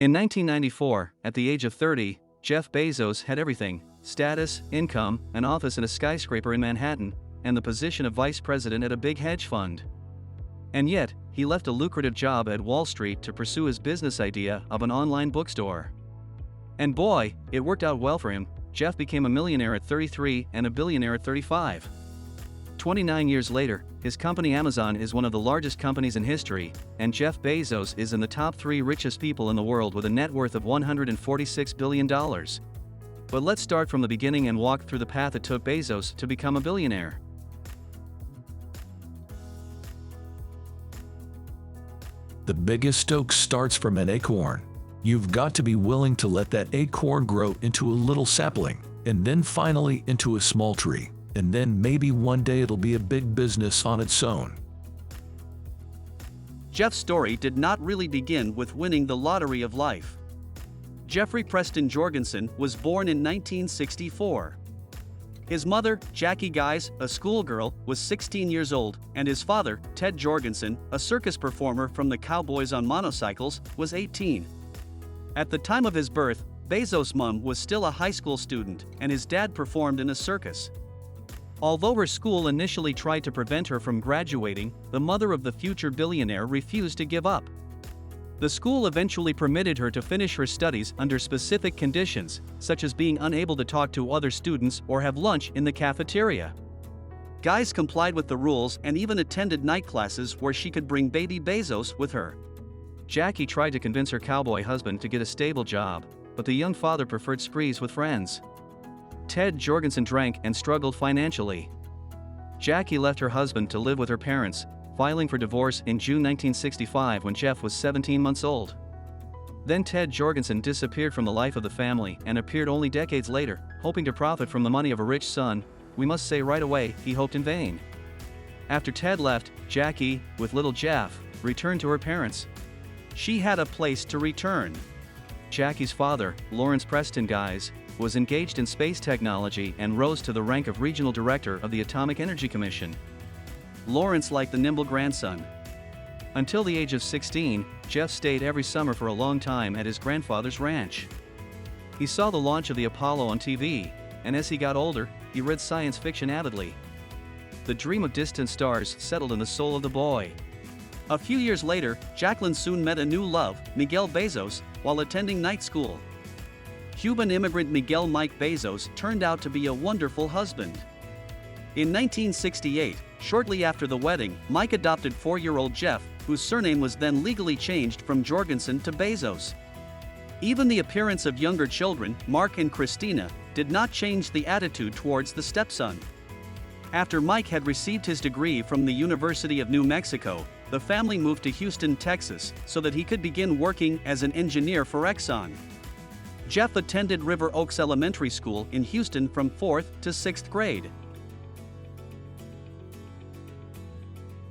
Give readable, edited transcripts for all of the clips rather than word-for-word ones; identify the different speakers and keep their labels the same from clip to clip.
Speaker 1: In 1994, at the age of 30, Jeff Bezos had everything: status, income, an office in a skyscraper in Manhattan, and the position of vice president at a big hedge fund. And yet, he left a lucrative job at Wall Street to pursue his business idea of an online bookstore. And boy, it worked out well for him. Jeff became a millionaire at 33 and a billionaire at 35. 29 years later, his company Amazon is one of the largest companies in history, and Jeff Bezos is in the top 3 richest people in the world with a net worth of $146 billion. But let's start from the beginning and walk through the path it took Bezos to become a billionaire.
Speaker 2: The biggest oak starts from an acorn. You've got to be willing to let that acorn grow into a little sapling, and then finally into a small tree. And then maybe one day it'll be a big business on its own.
Speaker 3: Jeff's story did not really begin with winning the lottery of life. Jeffrey Preston Jorgensen was born in 1964. His mother, Jackie Guys, a schoolgirl, was 16 years old, and his father, Ted Jorgensen, a circus performer from the Cowboys on Motorcycles, was 18. At the time of his birth, Bezos' mom was still a high school student, and his dad performed in a circus. Although her school initially tried to prevent her from graduating, the mother of the future billionaire refused to give up. The school eventually permitted her to finish her studies under specific conditions, such as being unable to talk to other students or have lunch in the cafeteria. Guys complied with the rules and even attended night classes where she could bring baby Bezos with her.
Speaker 1: Jackie tried to convince her cowboy husband to get a stable job, but the young father preferred sprees with friends. Ted Jorgensen drank and struggled financially. Jackie left her husband to live with her parents, filing for divorce in June 1965 when Jeff was 17 months old. Then Ted Jorgensen disappeared from the life of the family and appeared only decades later, hoping to profit from the money of a rich son. We must say right away, he hoped in vain. After Ted left, Jackie, with little Jeff, returned to her parents. She had a place to return. Jackie's father, Lawrence Preston Guys, was engaged in space technology and rose to the rank of regional director of the Atomic Energy Commission. Lawrence liked the nimble grandson. Until the age of 16, Jeff stayed every summer for a long time at his grandfather's ranch. He saw the launch of the Apollo on TV, and as he got older, he read science fiction avidly. The dream of distant stars settled in the soul of the boy. A few years later, Jacqueline soon met a new love, Miguel Bezos, while attending night school. Cuban immigrant Miguel Mike Bezos turned out to be a wonderful husband. In 1968, shortly after the wedding, Mike adopted 4-year-old Jeff, whose surname was then legally changed from Jorgensen to Bezos. Even the appearance of younger children, Mark and Christina, did not change the attitude towards the stepson. After Mike had received his degree from the University of New Mexico, the family moved to Houston, Texas, so that he could begin working as an engineer for Exxon. Jeff attended River Oaks Elementary School in Houston from 4th to 6th grade.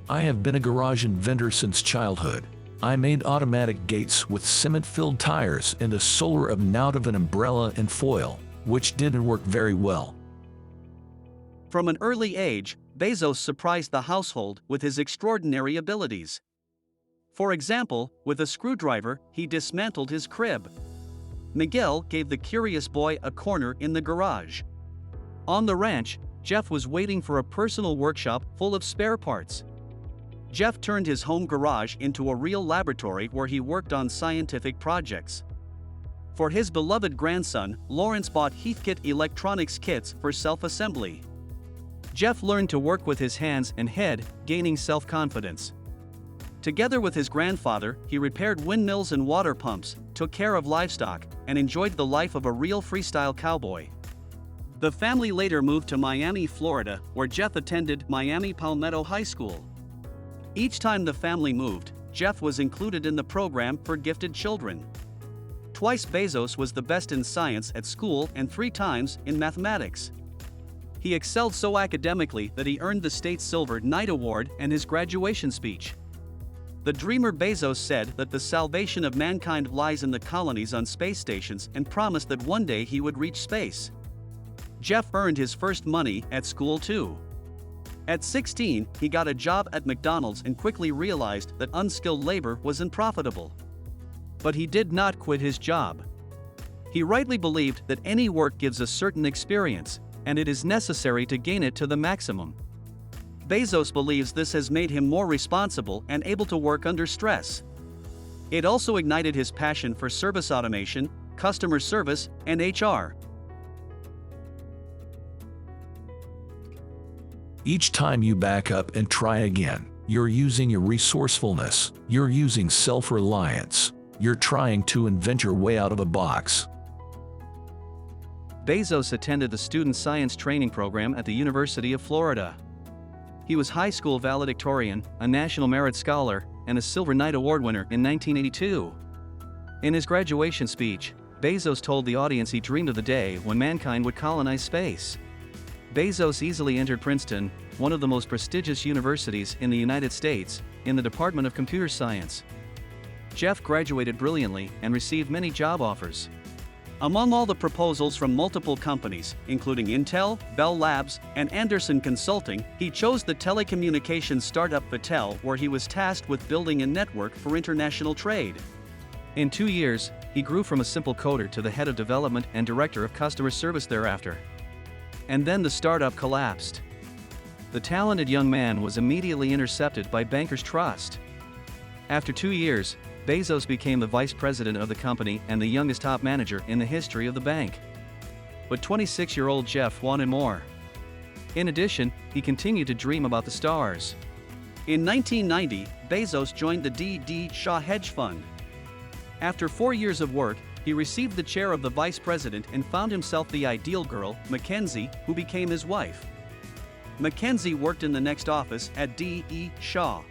Speaker 2: I have been a garage inventor since childhood. I made automatic gates with cement-filled tires and a solar out of an umbrella and foil, which didn't work very well.
Speaker 3: From an early age, Bezos surprised the household with his extraordinary abilities. For example, with a screwdriver, he dismantled his crib. Miguel gave the curious boy a corner in the garage. On the ranch, Jeff was waiting for a personal workshop full of spare parts. Jeff turned his home garage into a real laboratory where he worked on scientific projects. For his beloved grandson, Lawrence bought Heathkit electronics kits for self-assembly. Jeff learned to work with his hands and head, gaining self-confidence. Together with his grandfather, he repaired windmills and water pumps, took care of livestock, and enjoyed the life of a real freestyle cowboy. The family later moved to Miami, Florida, where Jeff attended Miami Palmetto High School. Each time the family moved, Jeff was included in the program for gifted children. Twice Bezos was the best in science at school and 3 times in mathematics. He excelled so academically that he earned the state's Silver Knight Award and his graduation speech. The dreamer Bezos said that the salvation of mankind lies in the colonies on space stations and promised that one day he would reach space. Jeff earned his first money at school too. At 16, he got a job at McDonald's and quickly realized that unskilled labor was unprofitable. But he did not quit his job. He rightly believed that any work gives a certain experience, and it is necessary to gain it to the maximum. Bezos believes this has made him more responsible and able to work under stress. It also ignited his passion for service automation, customer service, and HR.
Speaker 2: Each time you back up and try again, you're using your resourcefulness, you're using self-reliance, you're trying to invent your way out of a box.
Speaker 1: Bezos attended the Student Science Training Program at the University of Florida. He was high school valedictorian, a National Merit Scholar, and a Silver Knight Award winner in 1982. In his graduation speech, Bezos told the audience he dreamed of the day when mankind would colonize space. Bezos easily entered Princeton, one of the most prestigious universities in the United States, in the Department of Computer Science. Jeff graduated brilliantly and received many job offers.
Speaker 3: Among all the proposals from multiple companies, including Intel, Bell Labs, and Anderson Consulting, he chose the telecommunications startup Batel, where he was tasked with building a network for international trade.
Speaker 1: In 2 years, he grew from a simple coder to the head of development and director of customer service thereafter. And then the startup collapsed. The talented young man was immediately intercepted by bankers' trust. After 2 years, Bezos became the vice president of the company and the youngest top manager in the history of the bank. But 26-year-old Jeff wanted more. In addition, he continued to dream about the stars.
Speaker 3: In 1990, Bezos joined the D.D. Shaw hedge fund. After 4 years of work, he received the chair of the vice president and found himself the ideal girl, Mackenzie, who became his wife. Mackenzie worked in the next office at D.E. Shaw.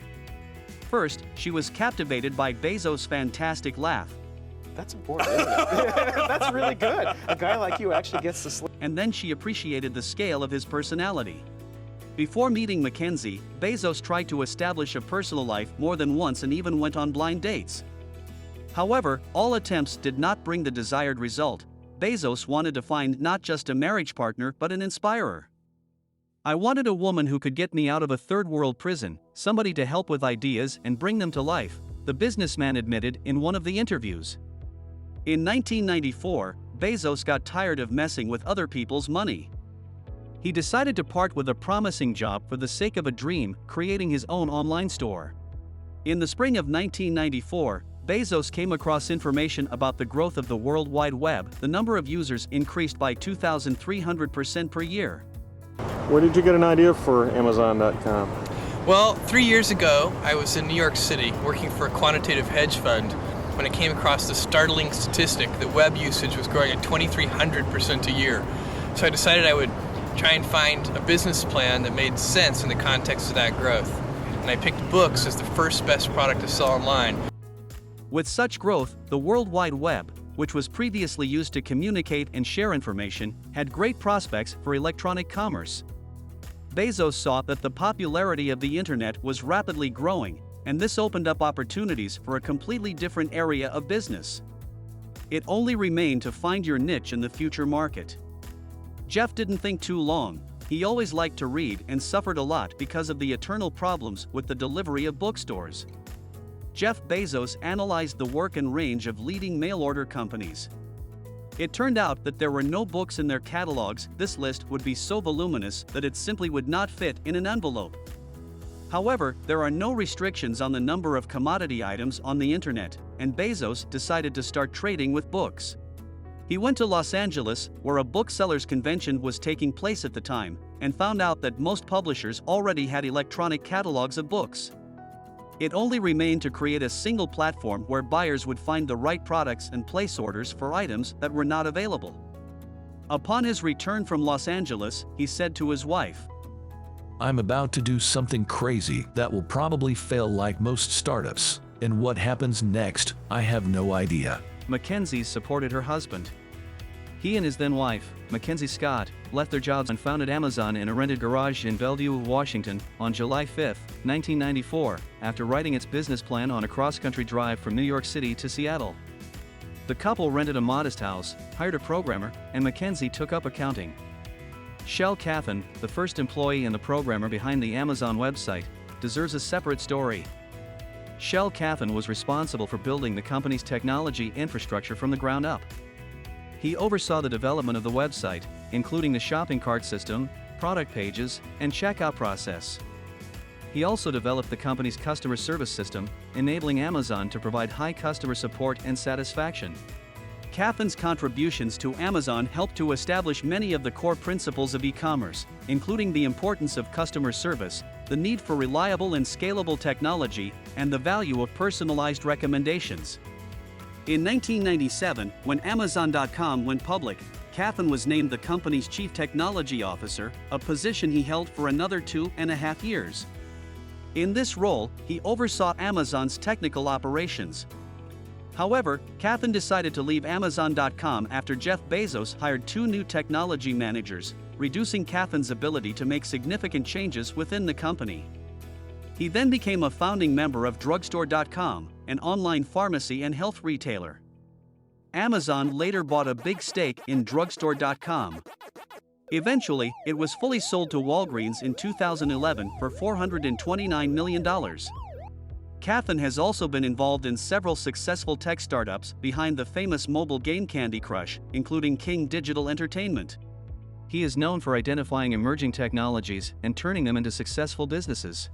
Speaker 3: First, she was captivated by Bezos' fantastic laugh.
Speaker 4: That's important, isn't it? That's really good. A guy like you actually gets to sleep.
Speaker 3: And then she appreciated the scale of his personality. Before meeting Mackenzie, Bezos tried to establish a personal life more than once and even went on blind dates. However, all attempts did not bring the desired result. Bezos wanted to find not just a marriage partner but an inspirer. "I wanted a woman who could get me out of a third-world prison, somebody to help with ideas and bring them to life," the businessman admitted in one of the interviews. In 1994, Bezos got tired of messing with other people's money. He decided to part with a promising job for the sake of a dream, creating his own online store. In the spring of 1994, Bezos came across information about the growth of the World Wide Web. The number of users increased by 2,300% per year.
Speaker 4: Where did you get an idea for Amazon.com?
Speaker 5: Well, 3 years ago, I was in New York City working for a quantitative hedge fund when I came across the startling statistic that web usage was growing at 2,300% a year. So I decided I would try and find a business plan that made sense in the context of that growth. And I picked books as the first best product to sell online.
Speaker 3: With such growth, the World Wide Web, which was previously used to communicate and share information, had great prospects for electronic commerce. Bezos saw that the popularity of the internet was rapidly growing, and this opened up opportunities for a completely different area of business. It only remained to find your niche in the future market. Jeff didn't think too long. He always liked to read and suffered a lot because of the eternal problems with the delivery of bookstores. Jeff Bezos analyzed the work and range of leading mail-order companies. It turned out that there were no books in their catalogs. This list would be so voluminous that it simply would not fit in an envelope. However, there are no restrictions on the number of commodity items on the internet, and Bezos decided to start trading with books. He went to Los Angeles, where a booksellers convention was taking place at the time, and found out that most publishers already had electronic catalogs of books. It only remained to create a single platform where buyers would find the right products and place orders for items that were not available. Upon his return from Los Angeles, he said to his wife,
Speaker 2: "I'm about to do something crazy that will probably fail like most startups, and what happens next, I have no idea."
Speaker 1: Mackenzie supported her husband. He and his then-wife, Mackenzie Scott, left their jobs and founded Amazon in a rented garage in Bellevue, Washington, on July 5, 1994, after writing its business plan on a cross-country drive from New York City to Seattle. The couple rented a modest house, hired a programmer, and Mackenzie took up accounting. Shel Cathan, the first employee and the programmer behind the Amazon website, deserves a separate story. Shel Cathan was responsible for building the company's technology infrastructure from the ground up. He oversaw the development of the website, including the shopping cart system, product pages, and checkout process. He also developed the company's customer service system, enabling Amazon to provide high customer support and satisfaction.
Speaker 3: Cathan's contributions to Amazon helped to establish many of the core principles of e-commerce, including the importance of customer service, the need for reliable and scalable technology, and the value of personalized recommendations. In 1997, when Amazon.com went public, Cathan was named the company's Chief Technology Officer, a position he held for another 2.5 years. In this role, he oversaw Amazon's technical operations. However, Cathan decided to leave Amazon.com after Jeff Bezos hired 2 new technology managers, reducing Cathan's ability to make significant changes within the company. He then became a founding member of Drugstore.com, an online pharmacy and health retailer. Amazon later bought a big stake in Drugstore.com. Eventually, it was fully sold to Walgreens in 2011 for $429 million. Cathan has also been involved in several successful tech startups behind the famous mobile game Candy Crush, including King Digital Entertainment.
Speaker 1: He is known for identifying emerging technologies and turning them into successful businesses.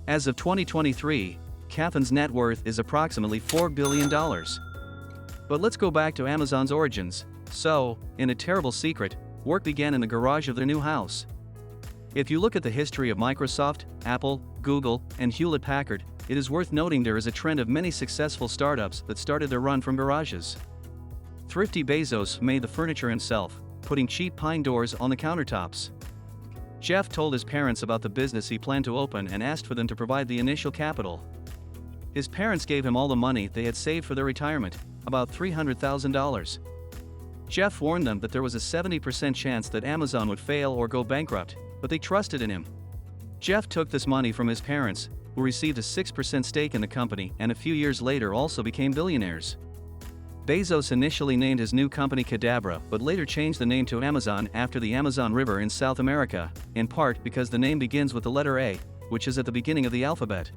Speaker 1: As of 2023, Cathan's net worth is approximately $4 billion. But let's go back to Amazon's origins. So, in a terrible secret, work began in the garage of their new house. If you look at the history of Microsoft, Apple, Google, and Hewlett-Packard, it is worth noting there is a trend of many successful startups that started their run from garages. Thrifty Bezos made the furniture himself, putting cheap pine doors on the countertops. Jeff told his parents about the business he planned to open and asked for them to provide the initial capital. His parents gave him all the money they had saved for their retirement, about $300,000. Jeff warned them that there was a 70% chance that Amazon would fail or go bankrupt, but they trusted in him. Jeff took this money from his parents, who received a 6% stake in the company and a few years later also became billionaires. Bezos initially named his new company Cadabra but later changed the name to Amazon after the Amazon River in South America, in part because the name begins with the letter A, which is at the beginning of the alphabet.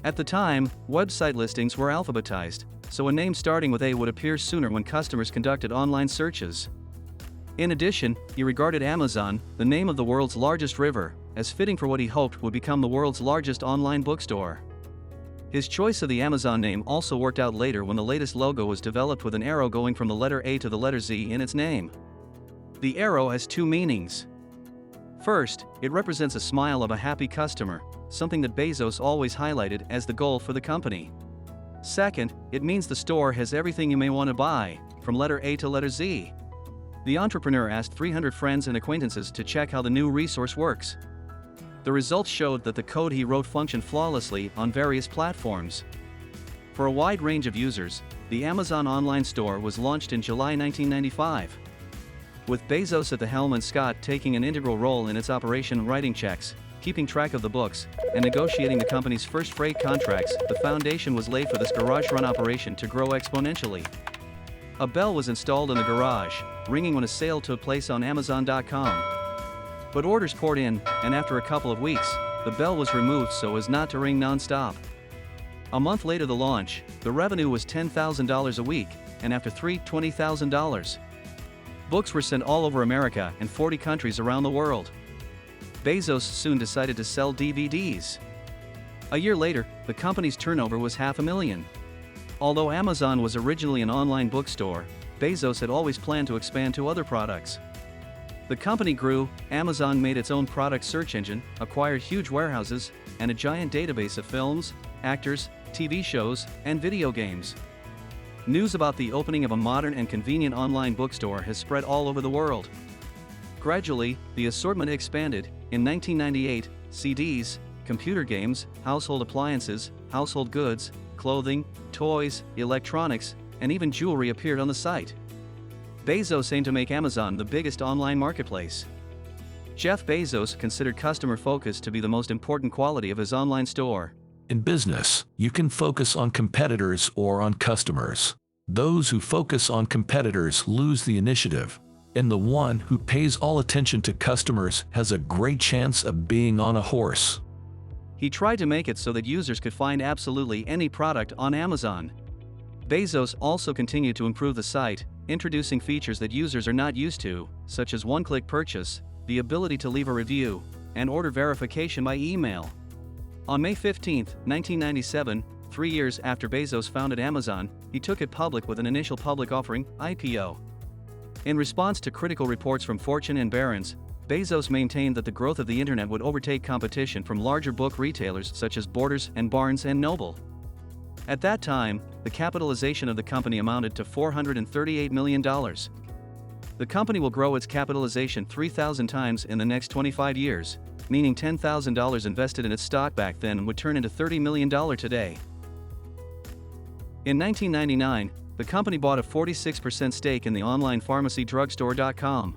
Speaker 1: At the time, website listings were alphabetized, so a name starting with A would appear sooner when customers conducted online searches. In addition, he regarded Amazon, the name of the world's largest river, as fitting for what he hoped would become the world's largest online bookstore. His choice of the Amazon name also worked out later when the latest logo was developed with an arrow going from the letter A to the letter Z in its name. The arrow has 2 meanings. First, it represents a smile of a happy customer, something that Bezos always highlighted as the goal for the company. Second, it means the store has everything you may want to buy, from letter A to letter Z. The entrepreneur asked 300 friends and acquaintances to check how the new resource works. The results showed that the code he wrote functioned flawlessly on various platforms. For a wide range of users, the Amazon online store was launched in July 1995. With Bezos at the helm and Scott taking an integral role in its operation, writing checks, keeping track of the books, and negotiating the company's first freight contracts, the foundation was laid for this garage-run operation to grow exponentially. A bell was installed in the garage, ringing when a sale took place on Amazon.com. But orders poured in, and after a couple of weeks, the bell was removed so as not to ring non-stop. A month later the launch, the revenue was $10,000 a week, and after 3, $20,000. Books were sent all over America and 40 countries around the world. Bezos soon decided to sell DVDs. A year later, the company's turnover was $500,000. Although Amazon was originally an online bookstore, Bezos had always planned to expand to other products. The company grew, Amazon made its own product search engine, acquired huge warehouses, and a giant database of films, actors, TV shows, and video games. News about the opening of a modern and convenient online bookstore has spread all over the world. Gradually, the assortment expanded. In 1998, CDs, computer games, household appliances, household goods, clothing, toys, electronics, and even jewelry appeared on the site. Bezos aimed to make Amazon the biggest online marketplace. Jeff Bezos considered customer focus to be the most important quality of his online store.
Speaker 2: In business, you can focus on competitors or on customers. Those who focus on competitors lose the initiative, and the one who pays all attention to customers has a great chance of being on a horse.
Speaker 1: He tried to make it so that users could find absolutely any product on Amazon. Bezos also continued to improve the site, introducing features that users are not used to, such as one-click purchase, the ability to leave a review, and order verification by email. On May 15, 1997, 3 years after Bezos founded Amazon, he took it public with an initial public offering, IPO. In response to critical reports from Fortune and Barron's, Bezos maintained that the growth of the internet would overtake competition from larger book retailers such as Borders and Barnes & Noble. At that time, the capitalization of the company amounted to $438 million. The company will grow its capitalization 3,000 times in the next 25 years, meaning $10,000 invested in its stock back then would turn into $30 million today. In 1999, the company bought a 46% stake in the online pharmacy drugstore.com.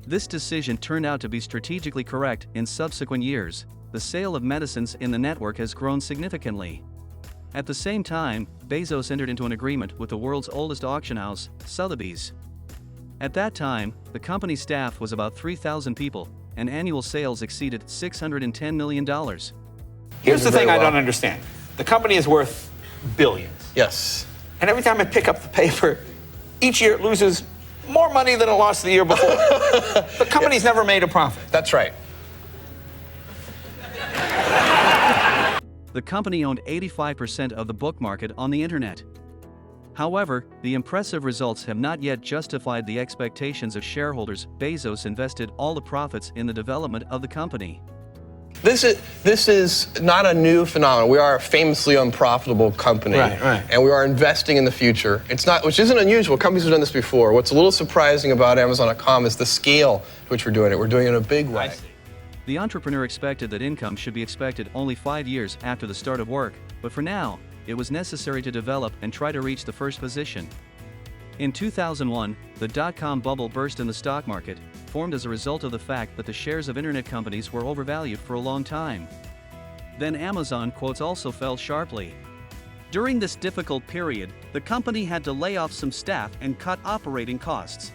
Speaker 1: This decision turned out to be strategically correct. In subsequent years, the sale of medicines in the network has grown significantly. At the same time, Bezos entered into an agreement with the world's oldest auction house, Sotheby's. At that time, the company's staff was about 3,000 people, and annual sales exceeded $610 million.
Speaker 6: Here's the thing I don't understand. The company is worth billions.
Speaker 5: Yes.
Speaker 6: And every time I pick up the paper, each year it loses more money than it lost the year before. The company's never made a profit.
Speaker 5: That's right.
Speaker 1: The company owned 85% of the book market on the internet. However, the impressive results have not yet justified the expectations of shareholders. Bezos invested all the profits in the development of the company.
Speaker 7: This is not a new phenomenon. We are a famously unprofitable company,
Speaker 6: Right.
Speaker 7: and we are investing in the future. It's not, which isn't unusual. Companies have done this before. What's a little surprising about Amazon.com is the scale to which we're doing it. We're doing it in a big way.
Speaker 1: The entrepreneur expected that income should be expected only 5 years after the start of work, but for now, it was necessary to develop and try to reach the first position. In 2001, the dot-com bubble burst in the stock market, formed as a result of the fact that the shares of internet companies were overvalued for a long time. Then Amazon quotes also fell sharply.
Speaker 3: During this difficult period, the company had to lay off some staff and cut operating costs.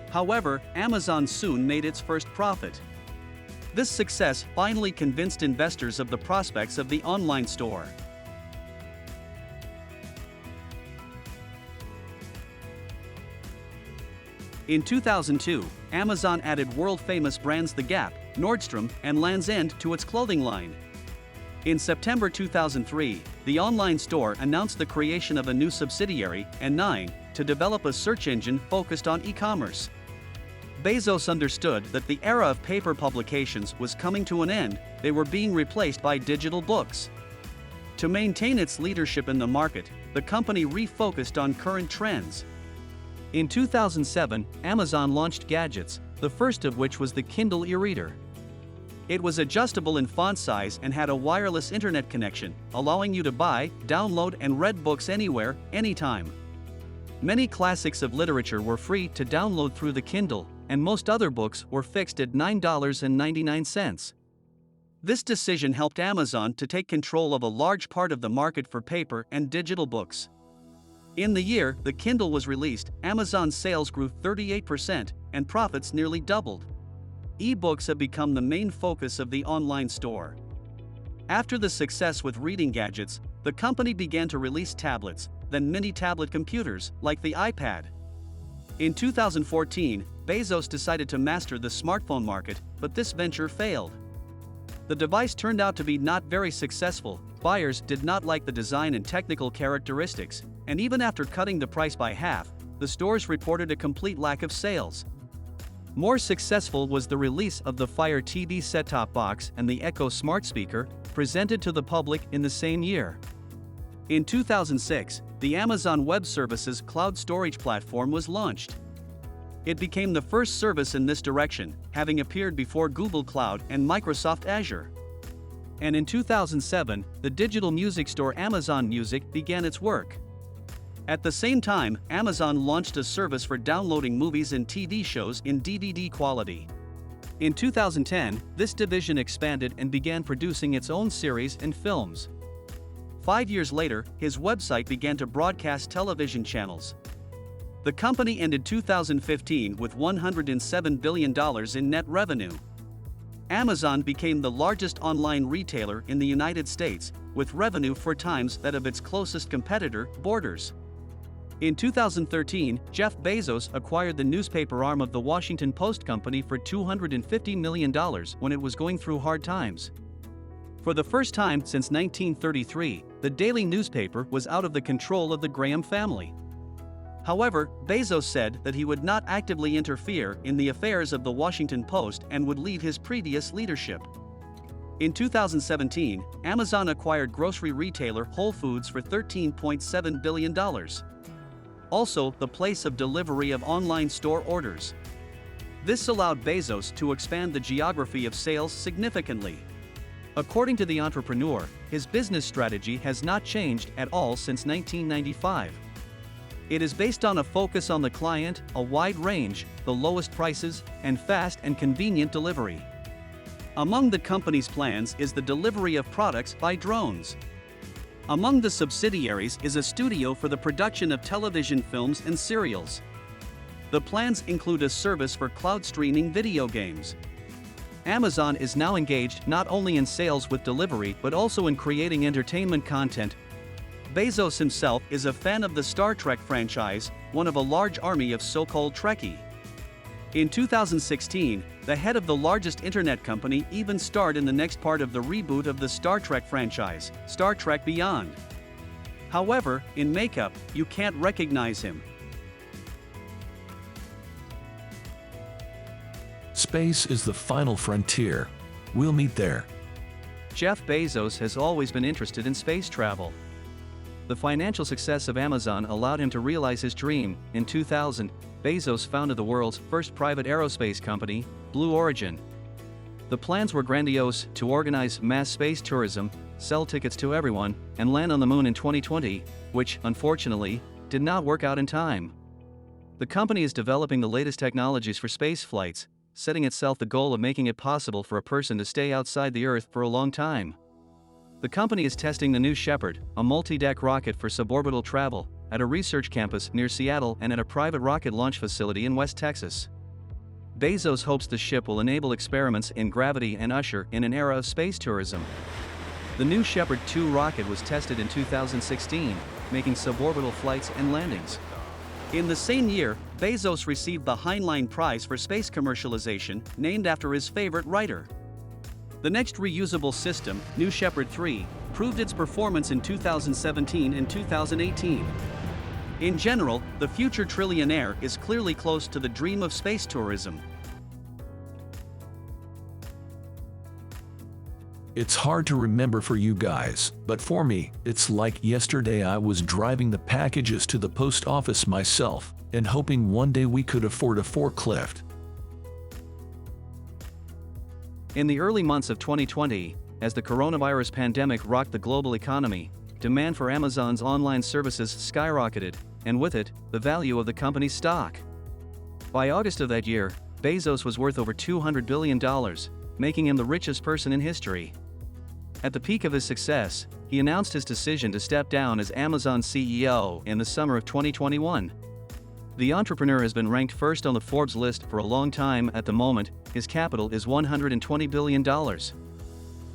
Speaker 3: However, Amazon soon made its first profit. This success finally convinced investors of the prospects of the online store. In 2002, Amazon added world-famous brands The Gap, Nordstrom, and Land's End to its clothing line. In September 2003, the online store announced the creation of a new subsidiary, N9, to develop a search engine focused on e-commerce. Bezos understood that the era of paper publications was coming to an end. They were being replaced by digital books. To maintain its leadership in the market, the company refocused on current trends. In 2007, Amazon launched Gadgets, the first of which was the Kindle e-reader. It was adjustable in font size and had a wireless internet connection, allowing you to buy, download, and read books anywhere, anytime. Many classics of literature were free to download through the Kindle, and most other books were fixed at $9.99. This decision helped Amazon to take control of a large part of the market for paper and digital books. In the year the Kindle was released, Amazon's sales grew 38% and profits nearly doubled. E-books have become the main focus of the online store. After the success with reading gadgets, the company began to release tablets, then mini tablet computers, like the iPad. In 2014, Bezos decided to master the smartphone market, but this venture failed. The device turned out to be not very successful. Buyers did not like the design and technical characteristics, and even after cutting the price by half, the stores reported a complete lack of sales. More successful was the release of the Fire TV set-top box and the Echo smart speaker, presented to the public in the same year. In 2006, the Amazon Web Services cloud storage platform was launched. It became the first service in this direction, having appeared before Google Cloud and Microsoft Azure. And in 2007, the digital music store Amazon Music began its work. At the same time, Amazon launched a service for downloading movies and TV shows in DVD quality. In 2010, this division expanded and began producing its own series and films. 5 years later, his website began to broadcast television channels. The company ended 2015 with $107 billion in net revenue. Amazon became the largest online retailer in the United States, with revenue 4 times that of its closest competitor, Borders. In 2013, Jeff Bezos acquired the newspaper arm of the Washington Post company for $250 million when it was going through hard times. For the first time since 1933, the daily newspaper was out of the control of the Graham family. However, Bezos said that he would not actively interfere in the affairs of the Washington Post and would leave his previous leadership. In 2017, Amazon acquired grocery retailer Whole Foods for $13.7 billion. Also, the place of delivery of online store orders. This allowed Bezos to expand the geography of sales significantly. According to the entrepreneur, his business strategy has not changed at all since 1995. It is based on a focus on the client, a wide range, the lowest prices, and fast and convenient delivery. Among the company's plans is the delivery of products by drones. Among the subsidiaries is a studio for the production of television films and serials. The plans include a service for cloud streaming video games. Amazon is now engaged not only in sales with delivery but also in creating entertainment content. Bezos himself is a fan of the Star Trek franchise, one of a large army of so-called Trekkie. In 2016, the head of the largest internet company even starred in the next part of the reboot of the Star Trek franchise, Star Trek Beyond. However, in makeup, you can't recognize him.
Speaker 2: Space is the final frontier. We'll meet there.
Speaker 1: Jeff Bezos has always been interested in space travel. The financial success of Amazon allowed him to realize his dream. In 2000, Bezos founded the world's first private aerospace company, Blue Origin. The plans were grandiose: to organize mass space tourism, sell tickets to everyone, and land on the moon in 2020, which, unfortunately, did not work out in time. The company is developing the latest technologies for space flights, setting itself the goal of making it possible for a person to stay outside the Earth for a long time. The company is testing the New Shepard, a multi-deck rocket for suborbital travel, at a research campus near Seattle and at a private rocket launch facility in West Texas. Bezos hopes the ship will enable experiments in gravity and usher in an era of space tourism. The New Shepard 2 rocket was tested in 2016, making suborbital flights and landings. In the same year, Bezos received the Heinlein Prize for Space Commercialization, named after his favorite writer. The next reusable system, New Shepard 3, proved its performance in 2017 and 2018. In general, the future trillionaire is clearly close to the dream of space tourism.
Speaker 2: It's hard to remember for you guys, but for me, it's like yesterday I was driving the packages to the post office myself and hoping one day we could afford a forklift.
Speaker 1: In the early months of 2020, as the coronavirus pandemic rocked the global economy, demand for Amazon's online services skyrocketed, and with it, the value of the company's stock. By August of that year, Bezos was worth over $200 billion, making him the richest person in history. At the peak of his success, he announced his decision to step down as Amazon CEO in the summer of 2021. The entrepreneur has been ranked first on the Forbes list for a long time. At the moment, his capital is $120 billion.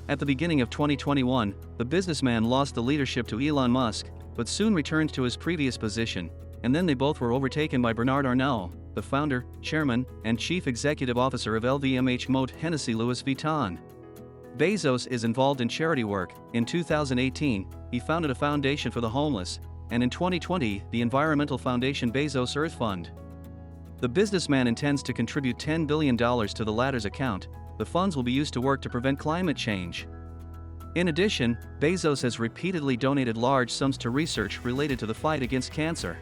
Speaker 1: At the beginning of 2021, the businessman lost the leadership to Elon Musk, but soon returned to his previous position, and then they both were overtaken by Bernard Arnault, the founder, chairman, and chief executive officer of LVMH Moët Hennessy Louis Vuitton. Bezos is involved in charity work. In 2018, he founded a foundation for the homeless, and in 2020, the environmental foundation Bezos Earth Fund. The businessman intends to contribute $10 billion to the latter's account. The funds will be used to work to prevent climate change. In addition, Bezos has repeatedly donated large sums to research related to the fight against cancer.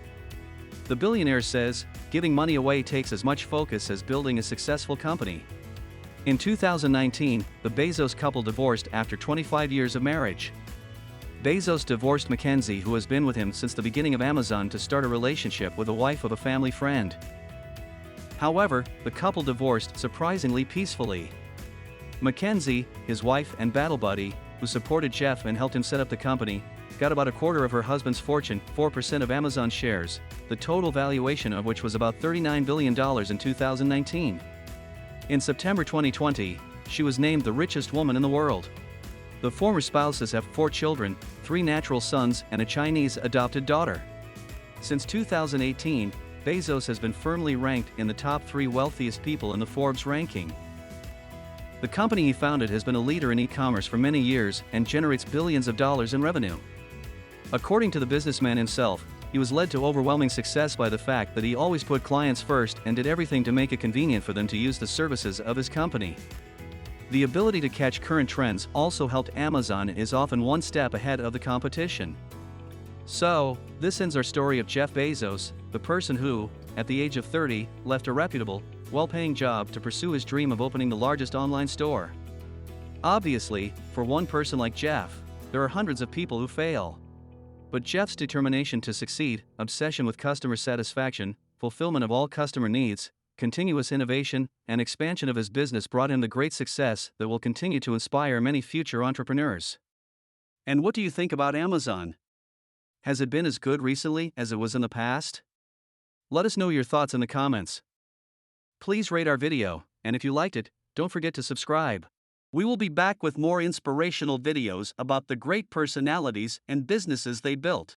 Speaker 1: The billionaire says, giving money away takes as much focus as building a successful company. In 2019, the Bezos couple divorced after 25 years of marriage. Bezos divorced Mackenzie, who has been with him since the beginning of Amazon, to start a relationship with a wife of a family friend. However, the couple divorced surprisingly peacefully. Mackenzie, his wife and battle buddy, who supported Jeff and helped him set up the company, got about a quarter of her husband's fortune, 4% of Amazon shares, the total valuation of which was about $39 billion in 2019. In September 2020, she was named the richest woman in the world. The former spouses have 4 children, 3 natural sons and a Chinese adopted daughter. Since 2018, Bezos has been firmly ranked in the top 3 wealthiest people in the Forbes ranking. The company he founded has been a leader in e-commerce for many years and generates billions of dollars in revenue. According to the businessman himself, he was led to overwhelming success by the fact that he always put clients first and did everything to make it convenient for them to use the services of his company. The ability to catch current trends also helped Amazon is often one step ahead of the competition. So, this ends our story of Jeff Bezos, the person who, at the age of 30, left a reputable, well-paying job to pursue his dream of opening the largest online store. Obviously, for one person like Jeff, there are hundreds of people who fail. But Jeff's determination to succeed, obsession with customer satisfaction, fulfillment of all customer needs, continuous innovation, and expansion of his business brought him the great success that will continue to inspire many future entrepreneurs. And what do you think about Amazon? Has it been as good recently as it was in the past? Let us know your thoughts in the comments. Please rate our video, and if you liked it, don't forget to subscribe.
Speaker 3: We will be back with more inspirational videos about the great personalities and businesses they built.